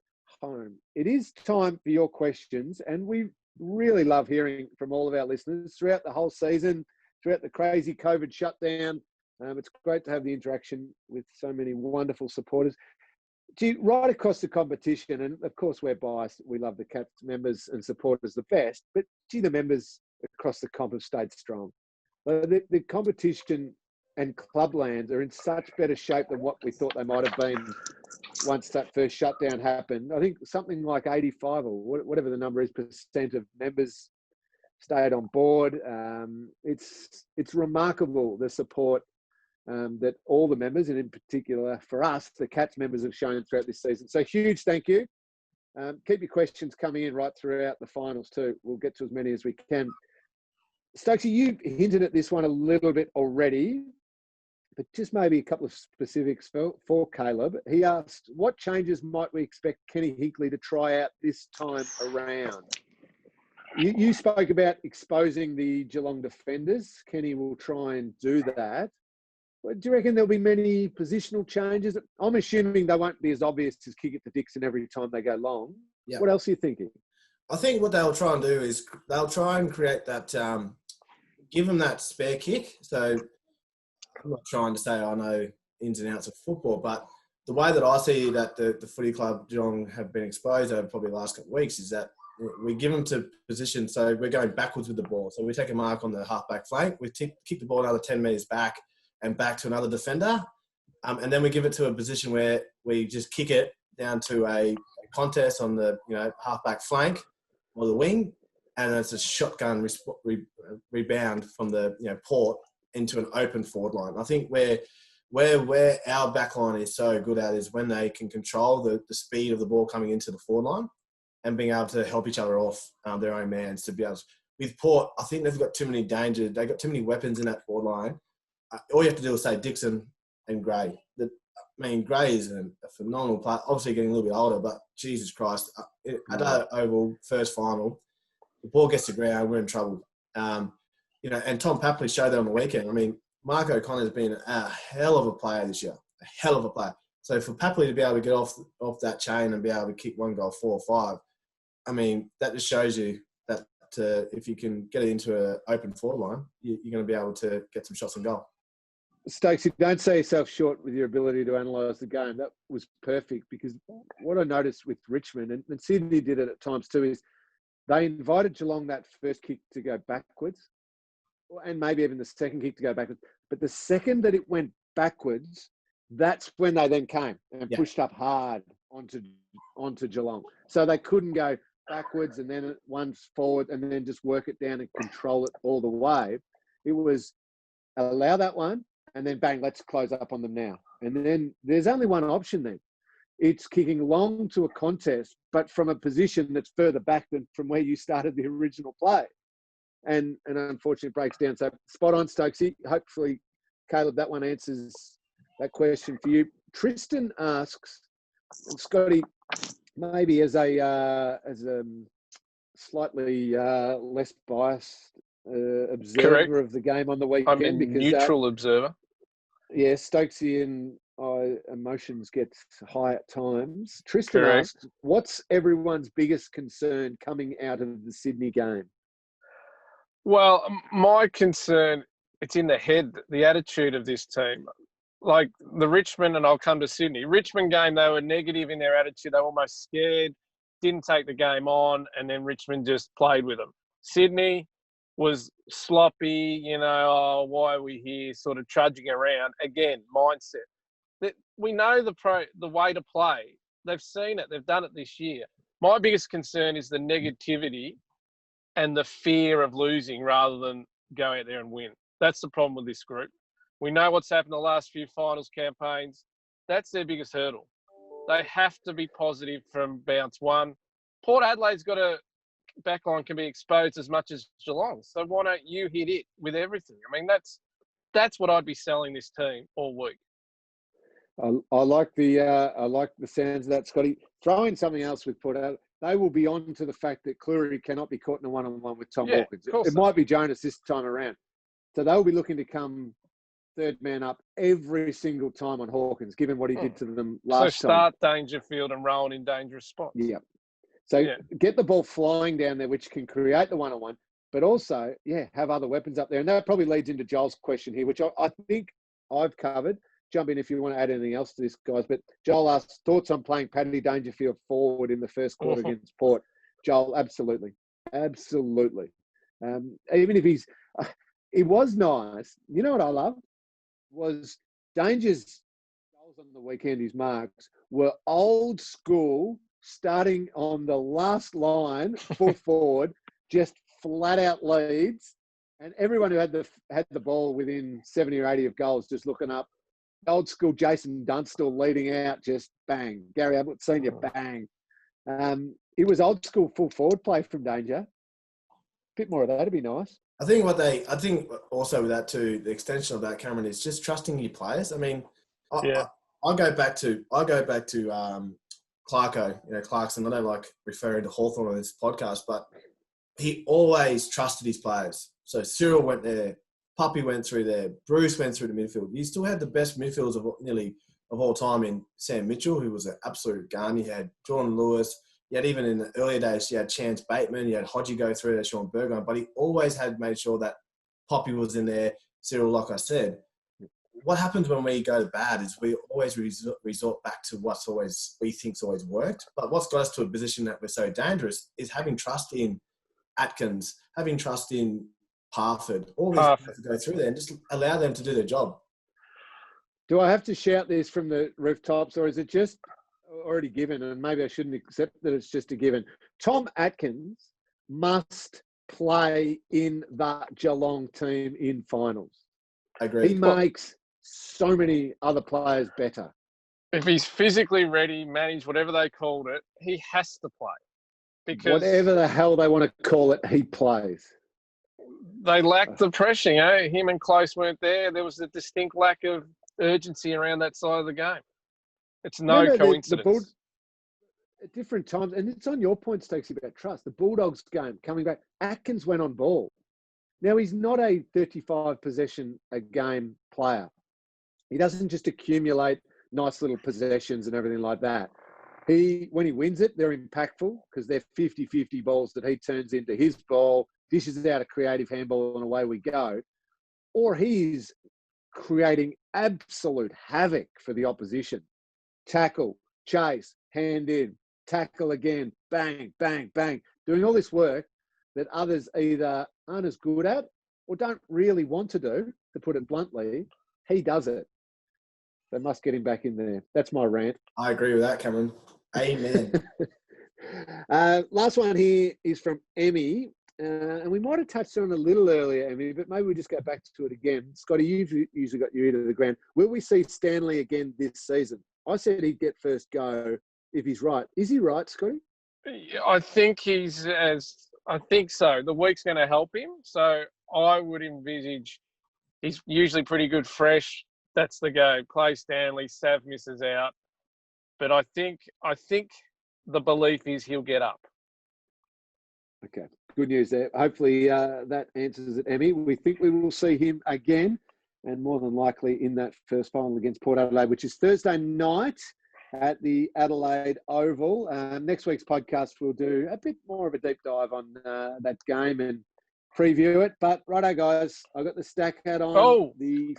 home. It is time for your questions, and we really love hearing from all of our listeners throughout the whole season, throughout the crazy COVID shutdown. It's great to have the interaction with so many wonderful supporters. Gee, right across the competition, and of course we're biased, we love the Cats members and supporters the best, but gee, the members across the comp have stayed strong. The competition and clublands are in such better shape than what we thought they might have been once that first shutdown happened. I think something like 85 or whatever the number is % of members stayed on board. It's remarkable, the support that all the members, and in particular for us, the Cats members, have shown throughout this season. So huge thank you. Keep your questions coming in right throughout the finals too. We'll get to as many as we can. Stokesy, you hinted at this one a little bit already, but just maybe a couple of specifics for Caleb. He asked, what changes might we expect Kenny Hinkley to try out this time around? You spoke about exposing the Geelong defenders. Kenny will try and do that. Do you reckon there'll be many positional changes? I'm assuming they won't be as obvious as kick it to Dixon every time they go long. Yep. What else are you thinking? I think what they'll try and do is they'll try and create that, give them that spare kick. So I'm not trying to say I know ins and outs of football, but the way that I see that the footy club Geelong have been exposed over probably the last couple of weeks is that we give them to position. So we're going backwards with the ball. So we take a mark on the half-back flank. We kick the ball another 10 metres back and back to another defender. And then we give it to a position where we just kick it down to a contest on the half-back flank or the wing, and it's a shotgun rebound from the port into an open forward line. I think where our back line is so good at is when they can control the speed of the ball coming into the forward line and being able to help each other off their own mans to be able to. With Port, I think they've got too many dangers. They've got too many weapons in that forward line. All you have to do is say Dixon and Gray. Gray is a phenomenal player. Obviously getting a little bit older, but Jesus Christ, Adelaide Oval, first final, the ball gets to ground, we're in trouble. And Tom Papley showed that on the weekend. Mark O'Connor's been a hell of a player this year, a hell of a player. So for Papley to be able to get off that chain and be able to kick one goal 4 or 5, that just shows you that if you can get it into an open forward line, you're going to be able to get some shots on goal. Stokesy, don't sell yourself short with your ability to analyse the game. That was perfect, because what I noticed with Richmond, and Sydney did it at times too, is they invited Geelong that first kick to go backwards, and maybe even the second kick to go backwards. But the second that it went backwards, that's when they then came and pushed up hard onto Geelong. So they couldn't go backwards and then once forward and then just work it down and control it all the way. It was allow that one, and then bang, let's close up on them now. And then there's only one option then. It's kicking long to a contest, but from a position that's further back than from where you started the original play. And unfortunately it breaks down. So spot on, Stokesy. Hopefully, Caleb, that one answers that question for you. Tristan asks, and Scotty, maybe as a slightly less biased observer Correct. of the game on the weekend. I'm a neutral observer. Yeah, Stokesy and emotions get high at times. Tristan Correct. asked, what's everyone's biggest concern coming out of the Sydney game? Well, my concern, it's in the head, the attitude of this team. Like the Richmond, and I'll come to Sydney. Richmond game, they were negative in their attitude. They were almost scared, didn't take the game on, and then Richmond just played with them. Sydney was sloppy, why are we here, sort of trudging around. Again, mindset. That we know the way to play. They've seen it. They've done it this year. My biggest concern is the negativity and the fear of losing rather than go out there and win. That's the problem with this group. We know what's happened the last few finals campaigns. That's their biggest hurdle. They have to be positive from bounce one. Port Adelaide's got a backline can be exposed as much as Geelong. So why don't you hit it with everything? That's what I'd be selling this team all week. I like the sounds of that, Scotty. Throw in something else with Port Adelaide. They will be on to the fact that Cleary cannot be caught in a one-on-one with Tom Hawkins. It might be Jonas this time around. So they'll be looking to come third man up every single time on Hawkins, given what he did to them last time. So start Dangerfield and roll in dangerous spots. Yeah. So get the ball flying down there, which can create the one-on-one, but also, have other weapons up there. And that probably leads into Joel's question here, which I think I've covered. Jump in if you want to add anything else to this, guys. But Joel asked, thoughts on playing Paddy Dangerfield forward in the first quarter against Port? Joel, absolutely. Absolutely. Even if it was nice. You know what I loved? Was Danger's goals on the weekend, his marks, were old school, starting on the last line, full forward, just flat out leads. And everyone who had the ball within 70 or 80 of goals just looking up. Old school Jason Dunstall leading out, just bang. Gary Ablett Senior, bang. It was old school full forward play from Danger. A bit more of that would be nice. I think also with that too, the extension of that, Cameron, is just trusting your players. I mean, I go back to Clarko, Clarkson. I don't like referring to Hawthorn on this podcast, but he always trusted his players. So Cyril went there, Puppy went through there, Bruce went through the midfield. You still had the best midfielders of all time in Sam Mitchell, who was an absolute gun. You had Jordan Lewis. You had, even in the earlier days, you had Chance Bateman. You had Hodgie go through there, Sean Burgoyne. But he always had made sure that Poppy was in there, Cyril, like I said. What happens when we go bad is we always resort back to we think's always worked. But what's got us to a position that we're so dangerous is having trust in Atkins, having trust in Parford. All these have to go through there and just allow them to do their job. Do I have to shout this from the rooftops, or is it just already given? And maybe I shouldn't accept that it's just a given. Tom Atkins must play in that Geelong team in finals. I agree. He makes so many other players better. If he's physically ready, managed, whatever they called it, he has to play. Because whatever the hell they want to call it, he plays. They lacked the pressing, Him and Close weren't there. There was a distinct lack of urgency around that side of the game. It's no coincidence. At different times, and it's on your point, Stokes, about trust. The Bulldogs game coming back, Atkins went on ball. Now, he's not a 35 possession a game player. He doesn't just accumulate nice little possessions and everything like that. When he wins it, they're impactful because they're 50-50 balls that he turns into his ball, dishes out a creative handball, and away we go. Or he's creating absolute havoc for the opposition. Tackle, chase, hand in, tackle again, bang, bang, bang. Doing all this work that others either aren't as good at or don't really want to do, to put it bluntly. He does it. They must get him back in there. That's my rant. I agree with that, Cameron. Amen. Last one here is from Emmy. And we might have touched on it a little earlier, Emmy, but maybe we just go back to it again. Scotty, you've usually got your ear to the ground. Will we see Stanley again this season? I said he'd get first go if he's right. Is he right, Scotty? I think I think so. The week's going to help him. So I would envisage he's usually pretty good fresh. That's the go. Play Stanley. Sav misses out. But I think the belief is he'll get up. Okay. Good news there. Hopefully that answers it, Emmy. We think we will see him again, and more than likely in that first final against Port Adelaide, which is Thursday night at the Adelaide Oval. Next week's podcast, we'll do a bit more of a deep dive on that game and preview it. But righto, guys, I got the stack hat on.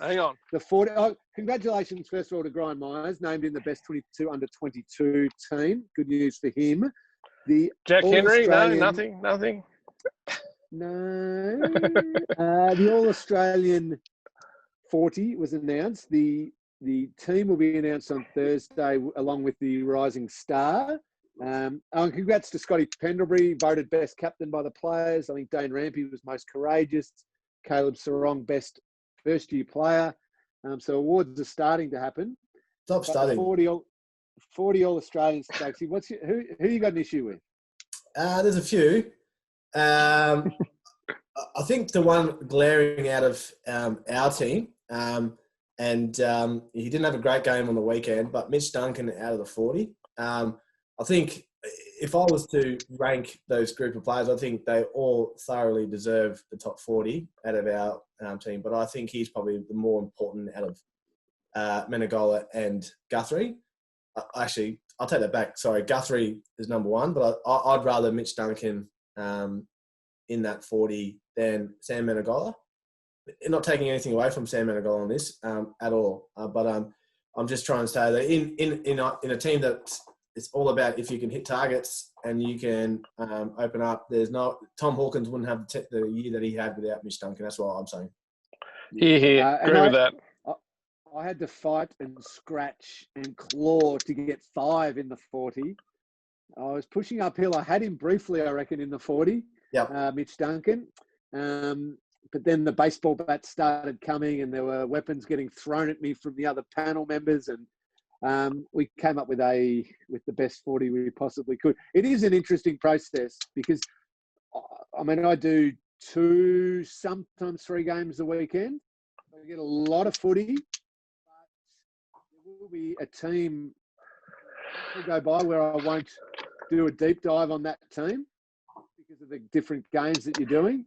Hang on. The 40. Oh, congratulations, first of all, to Brian Myers, named in the best 22 under 22 team. Good news for him. The Jack Henry? No, nothing. No. The All-Australian 40 was announced. The team will be announced on Thursday along with the Rising Star. Congrats to Scotty Pendlebury, voted best captain by the players. I think Dane Rampey was most courageous. Caleb Sarong, best first-year player. So awards are starting to happen. Stop studying. 40 All-Australian Stokesy. Who you got an issue with? There's a few. I think the one glaring out of our team, and he didn't have a great game on the weekend, but Mitch Duncan out of the 40. I think if I was to rank those group of players, I think they all thoroughly deserve the top 40 out of our team. But I think he's probably the more important out of Menegola and Guthrie. Actually, I'll take that back. Sorry, Guthrie is number one, but I'd rather Mitch Duncan in that 40 than Sam Menegola. Not taking anything away from Sam Menegola on this at all, but I'm just trying to say that in a team that it's all about if you can hit targets and you can open up. Tom Hawkins wouldn't have the year that he had without Mitch Duncan. That's what I'm saying. Yeah, agree with that. I had to fight and scratch and claw to get 5 in the 40. I was pushing uphill. I had him briefly, I reckon, in the 40. Yeah, Mitch Duncan. But then the baseball bats started coming, and there were weapons getting thrown at me from the other panel members, and we came up with the best 40 we possibly could. It is an interesting process because, I mean, I do 2, sometimes 3 games a weekend. I get a lot of footy, but there will be a team will go by where I won't do a deep dive on that team because of the different games that you're doing.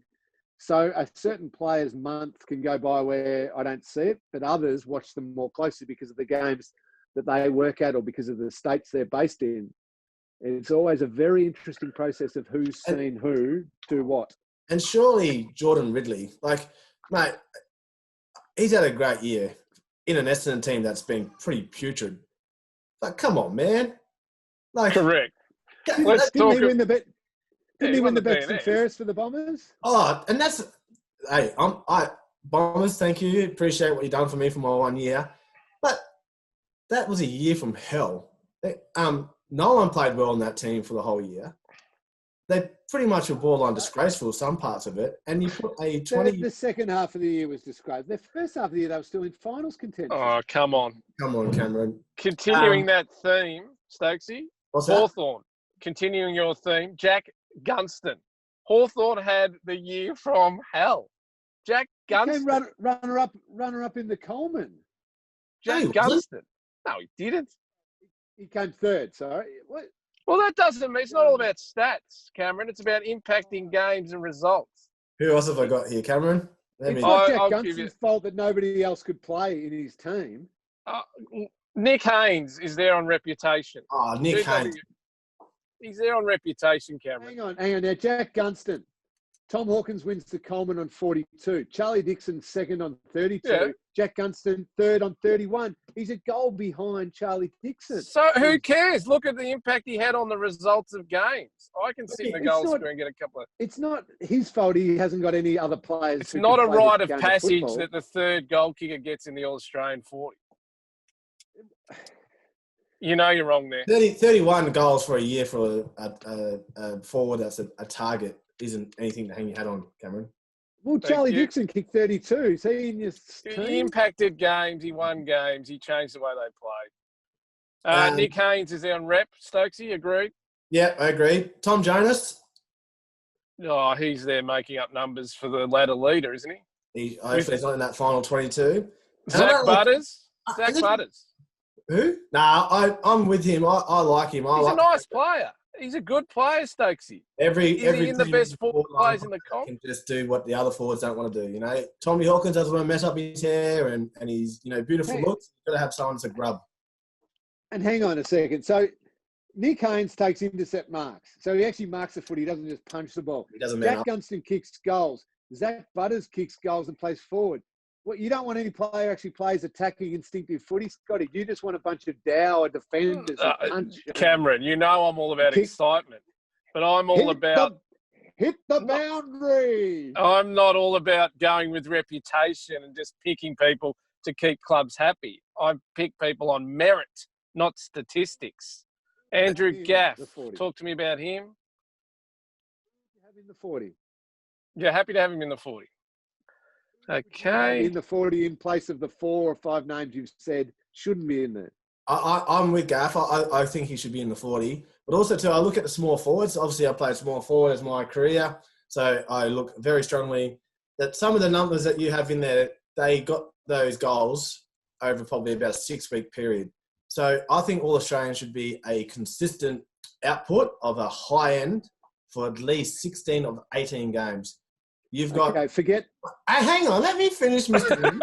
So a certain player's month can go by where I don't see it, but others watch them more closely because of the games that they work at or because of the states they're based in. It's always a very interesting process of who's seen who do what. And surely Jordan Ridley, mate, he's had a great year in an Essendon team that's been pretty putrid. Come on, man. Correct. Didn't he win the bet? Didn't he win the best and fairest for the Bombers? Oh, and that's Bombers. Thank you. Appreciate what you've done for me for my 1 year, but that was a year from hell. No one played well in that team for the whole year. They pretty much were borderline disgraceful, some parts of it. And you put a 20... The second half of the year was disgraceful. The first half of the year, they were still in finals contention. Oh, come on. Come on, Cameron. Continuing that theme, Stokesy. What's that? Hawthorn. Continuing your theme, Jack Gunston. Hawthorn had the year from hell. Jack Gunston. He came runner up in the Coleman. Jack Gunston. No, he didn't. He came third, sorry. What? Well, that doesn't mean it's not all about stats, Cameron. It's about impacting games and results. Who else have I got here, Cameron? It's not Jack Gunston's fault that nobody else could play in his team. Nick Haynes is there on reputation. Oh, Nick Haynes. He's there on reputation, Cameron. Hang on. Now, Jack Gunston. Tom Hawkins wins the Coleman on 42. Charlie Dixon second on 32. Yeah. Jack Gunston third on 31. He's a goal behind Charlie Dixon. So who cares? Look at the impact he had on the results of games. I can sit in the goal square and get a couple of... It's not his fault he hasn't got any other players. It's not a rite of passage that the third goal kicker gets in the All-Australian 40. You know you're wrong there. 31 goals for a year for a forward that's a target isn't anything to hang your hat on, Cameron. Well, Charlie Dixon kicked 32. Is he in your team? He impacted games. He won games. He changed the way they played. Nick Haynes is there on rep. Stokesy, agreed? Yeah, I agree. Tom Jonas? Oh, he's there making up numbers for the ladder leader, isn't he? Hopefully he's not in that final 22. Zach Butters? Zach Butters. Who? Nah, I'm with him. I like him. He's a nice player. He's a good player, Stokesy. Every in the best forward players in the comp. Can just do what the other forwards don't want to do. You know, Tommy Hawkins doesn't want to mess up his hair and he's beautiful looks. You've got to have someone to grub. And hang on a second. So Nick Haynes takes intercept marks. So he actually marks the foot. He doesn't just punch the ball. He doesn't. Jack Gunston kicks goals. Zach Butters kicks goals and plays forward. Well, you don't want any player actually plays attacking instinctive footy, Scotty. You just want a bunch of dour defenders. Cameron, you know I'm all about excitement, but I'm all about... Hit the boundary. I'm not all about going with reputation and just picking people to keep clubs happy. I pick people on merit, not statistics. Andrew Gaff, talk to me about him. Have him in the 40. Yeah, happy to have him in the 40. Okay. In the 40 in place of the 4 or 5 names you've said shouldn't be in there. I'm with Gaff. I think he should be in the 40. But also, too, I look at the small forwards. Obviously, I played small forward as my career. So I look very strongly that some of the numbers that you have in there, they got those goals over probably about a 6-week period. So I think All Australian should be a consistent output of a high end for at least 16 of 18 games. You've got... Okay, forget... hang on, let me finish, Mr. Ling.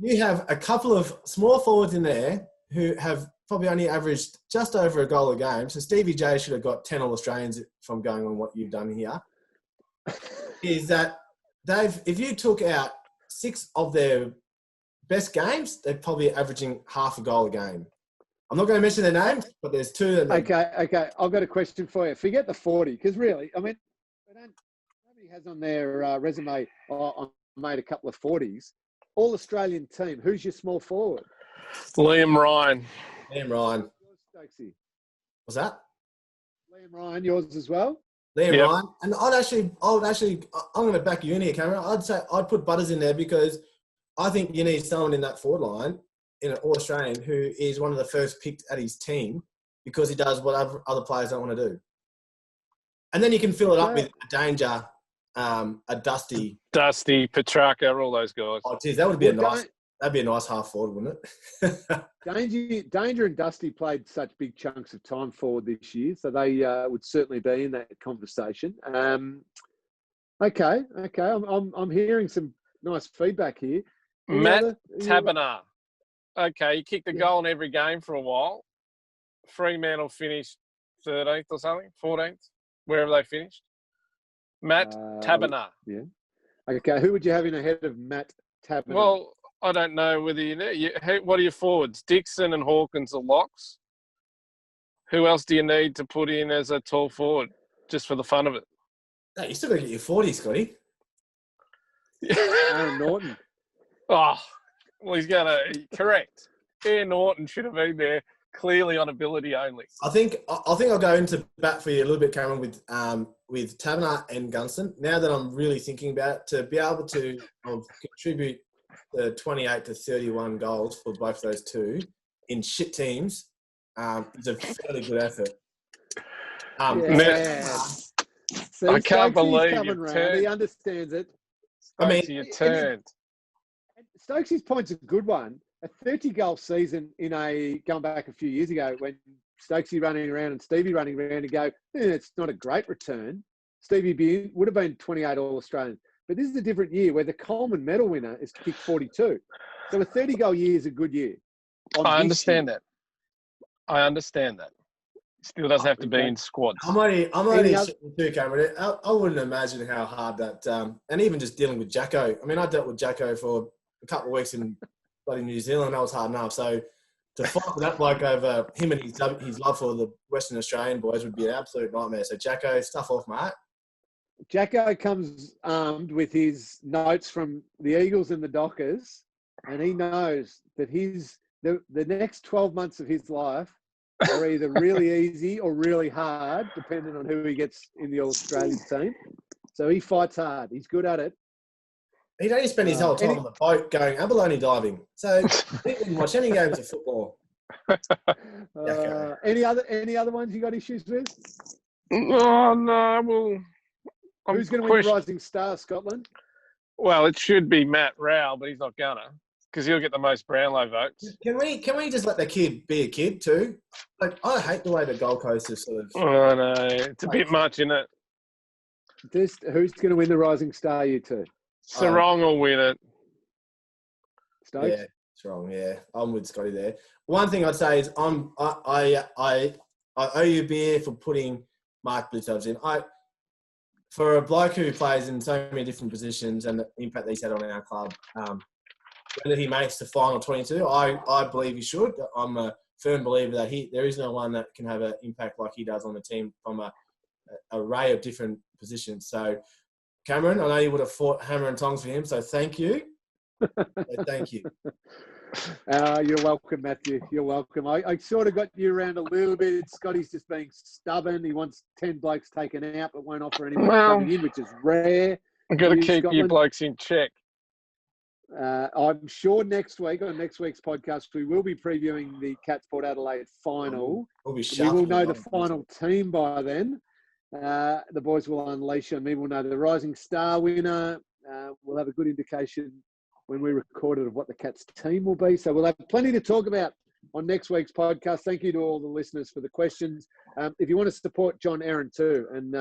You have a couple of small forwards in there who have probably only averaged just over a goal a game. So Stevie J should have got 10 All-Australians if I'm going on what you've done here. Is that if you took out 6 of their best games, they're probably averaging half a goal a game. I'm not going to mention their names, but there's 2 that... Okay. I've got a question for you. Forget the 40, because really, I mean, nobody has on their resume, I made a couple of 40s. All-Australian team. Who's your small forward? Liam Ryan. Liam Ryan. Yours, Stokesy. What's that? Liam Ryan, yours as well? Liam Ryan. And I'm going to back you in here, Cameron. I'd say I'd put Butters in there because I think you need someone in that forward line, in an All-Australian, who is one of the first picked at his team because he does what other players don't want to do. And then you can fill it up with a Danger, a Dusty. Dusty, Petrarca, all those guys. Oh, geez, that'd be a nice half forward, wouldn't it? Danger and Dusty played such big chunks of time forward this year, so they would certainly be in that conversation. Okay. I'm hearing some nice feedback here. Matt Taberner. Okay, he kicked a goal in every game for a while. Fremantle finished 13th or something, 14th, wherever they finished. Matt Taberner. Yeah. Okay, who would you have in ahead of Matt Taberner? Well, I don't know whether you know. What are your forwards? Dixon and Hawkins are locks. Who else do you need to put in as a tall forward, just for the fun of it? No, you still got to get your 40, Scotty. Aaron Norton. Oh, well, he's going to... Correct. Aaron Norton should have been there, clearly on ability only. I think I'll go into bat for you a little bit, Cameron, with Taberner and Gunston. Now that I'm really thinking about it, to be able to contribute the 28 to 31 goals for both those two in shit teams is a fairly good effort. See, I can't believe coming round. He understands it. You turned. Stokesy's point's a good one. A 30-goal season going back a few years ago when Stokesy running around and Stevie running around and go, it's not a great return. Stevie would have been 28 All-Australians. But this is a different year where the Coleman medal winner is kicked 42. So a 30-goal year is a good year. I understand that. Still doesn't have to be in squads. I'm only too, Cameron. I wouldn't imagine how hard that, and even just dealing with Jacko. I mean, I dealt with Jacko for a couple of weeks in bloody New Zealand. That was hard enough. So to fight with that bloke over him and his love for the Western Australian boys would be an absolute nightmare. So Jacko, stuff off, mate. Jacko comes armed with his notes from the Eagles and the Dockers, and he knows that the next 12 months of his life are either really easy or really hard, depending on who he gets in the All-Australian team. So he fights hard. He's good at it. He'd only spend his whole time on the boat going abalone diving. So he didn't watch any games of football. Any other ones you got issues with? Oh, no. Well, who's going to win the Rising Star, Scotland? Well, it should be Matt Rowell, but he's not going to, because he'll get the most Brownlow votes. Can we just let the kid be a kid too? Like, I hate the way the Gold Coast is sort of... Oh, no. It's a bit much, isn't it? Who's going to win the Rising Star, you two? Sarong will win it. Stokes? Yeah, Sarong, yeah. I'm with Scotty there. One thing I'd say is I owe you a beer for putting Mark Blitzovs in. For a bloke who plays in so many different positions and the impact that he's had on our club, whether he makes the final 22, I believe he should. I'm a firm believer that there is no one that can have an impact like he does on the team from an array of different positions. So, Cameron, I know you would have fought hammer and tongs for him, so thank you. Thank you. You're welcome, Mathew. You're welcome. I sort of got you around a little bit. Scotty's just being stubborn. He wants 10 blokes taken out but won't offer anyone coming in, which is rare. I've got to keep you blokes in check. I'm sure next week, on next week's podcast, we will be previewing the Cats Port Adelaide final. We will know the final team by then. The boys will unleash on me. We'll know the Rising Star winner. We'll have a good indication when we record it of what the Cats team will be. So we'll have plenty to talk about on next week's podcast. Thank you to all the listeners for the questions. If you want to support John Eren too and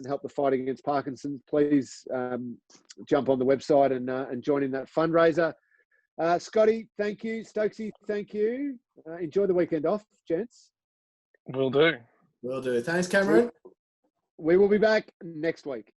help the fight against Parkinson, please jump on the website and join in that fundraiser. Scotty, thank you. Stokesy, thank you. Enjoy the weekend off, gents. Will do. Will do. Thanks, Cameron. We will be back next week.